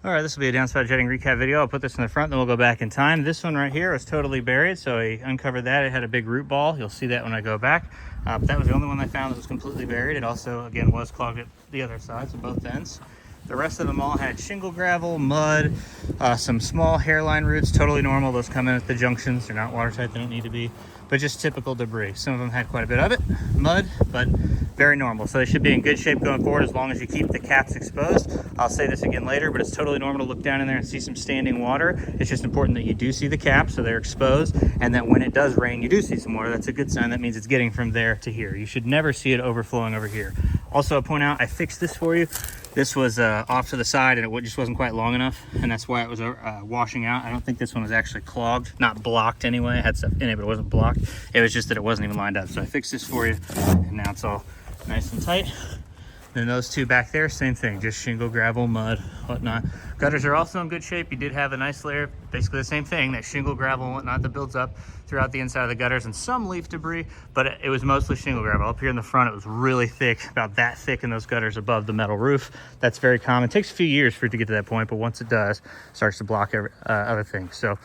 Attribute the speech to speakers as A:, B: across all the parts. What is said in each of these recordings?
A: All right, this will be a downspout jetting recap video. I'll put this in the front, then we'll go back in time. This one right here was totally buried, so I uncovered that. It had a big root ball. You'll see that when I go back. But that was the only one I found that was completely buried. It also, again, was clogged at the other sides, of both ends. The rest of them all had shingle gravel, mud, some small hairline roots, totally normal. Those come in at the junctions. They're not watertight, they don't need to be, but just typical debris. Some of them had quite a bit of it, mud, but very normal. So they should be in good shape going forward as long as you keep the caps exposed. I'll say this again later, but it's totally normal to look down in there and see some standing water. It's just important that you do see the caps so they're exposed, and that when it does rain, you do see some water. That's a good sign. That means it's getting from there to here. You should never see it overflowing over here. Also, I'll point out, I fixed this for you. This was off to the side and it just wasn't quite long enough, and that's why it was washing out. I don't think this one was actually clogged, not blocked anyway. It had stuff in it, but it wasn't blocked. It was just that it wasn't even lined up. So I fixed this for you, and now it's all nice and tight. Then those two back there, same thing, just shingle, gravel, mud, whatnot. Gutters are also in good shape. You did have a nice layer, basically the same thing, that shingle, gravel, and whatnot that builds up throughout the inside of the gutters, and some leaf debris, but it was mostly shingle gravel. Up here in the front, it was really thick, about that thick in those gutters above the metal roof. That's very common. It takes a few years for it to get to that point, but once it does, it starts to block other things. So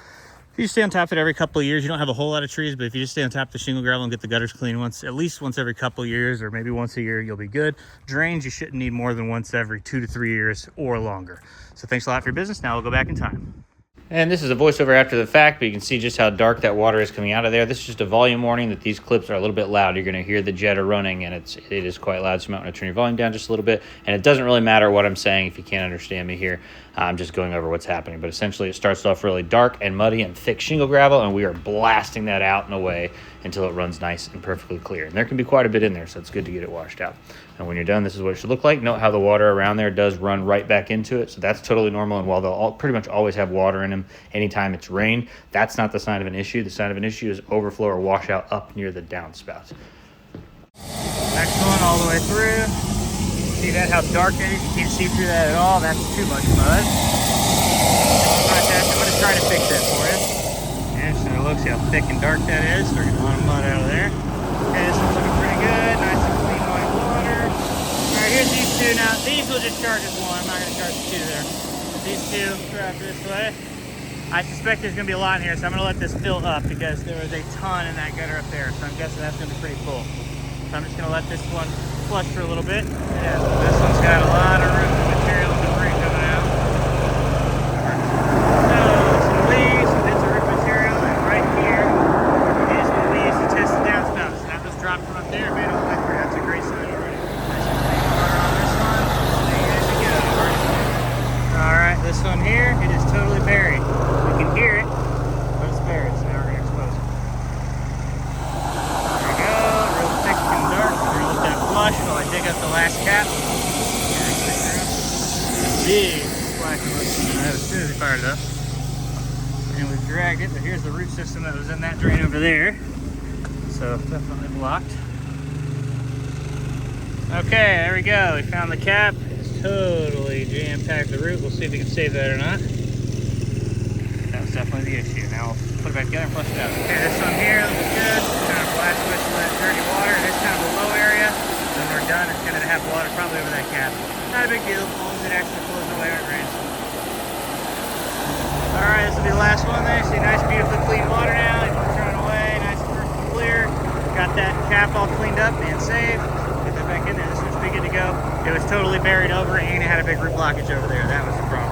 A: if you stay on top of it every couple of years, you don't have a whole lot of trees, but if you just stay on top of the shingle gravel and get the gutters clean at least once every couple of years, or maybe once a year, you'll be good. Drains, you shouldn't need more than once every 2 to 3 years or longer. So thanks a lot for your business. Now we'll go back in time. And this is a voiceover after the fact, but you can see just how dark that water is coming out of there. This is just a volume warning that these clips are a little bit loud. You're going to hear the jetter running, and it is quite loud, so you might want to turn your volume down just a little bit. And it doesn't really matter what I'm saying if you can't understand me here. I'm just going over what's happening. But essentially, it starts off really dark and muddy and thick shingle gravel, and we are blasting that out and away until it runs nice and perfectly clear. And there can be quite a bit in there, so it's good to get it washed out. And when you're done, this is what it should look like. Note how the water around there does run right back into it, so that's totally normal. And while they'll pretty much always have water in them anytime it's rained, that's not the sign of an issue. The sign of an issue is overflow or washout up near the downspout. Next one all the way through. See that, how dark that is? You can't see through that at all. That's too much mud. I'm going to try to fix that for you. Interesting to look, see how thick and dark that is. We're getting a lot of mud out of there. Okay, this one's looking pretty good. Nice and clean white water. All right, here's these two. Now, these will just charge as one. I'm not going to charge the two there. But these two go out this way. I suspect there's going to be a lot in here, so I'm going to let this fill up because there was a ton in that gutter up there. So I'm guessing that's going to be pretty full. So I'm just going to let this one flush for a little bit. Yeah, this one's got a lot of room and material and debris coming out. So some leaves, some bits of root material, and right here is what we use to test the downspout. So that was dropped from up there, made all the way through. That's a great sign already. Nice and clean water on this one. There you go. Alright, this one here, it is totally buried. We can hear it, but it's buried, so now we're going to expose it. There we go, real thick and dark. We're going to let that flush while I dig up the last cap. Big splash of mud as soon as we fired it up. And we've dragged it, but here's the root system that was in that drain over there. So definitely blocked. Okay, there we go. We found the cap. It's totally jam-packed the root. We'll see if we can save that or not. That was definitely the issue. Now we'll put it back together and flush it out. Okay, this one here looks good. Kind of blast with some of that dirty water. It is kind of a low area. When we're done, it's going to have water probably over that cap. Not a big deal, as long as it actually flows away when it rains. Alright, this will be the last one there. See, nice, beautiful, clean water now. It's running away, nice and perfect clear. Got that cap all cleaned up and saved. Get that back in there. This one's be good to go. It was totally buried over, and it had a big root blockage over there. That was the problem.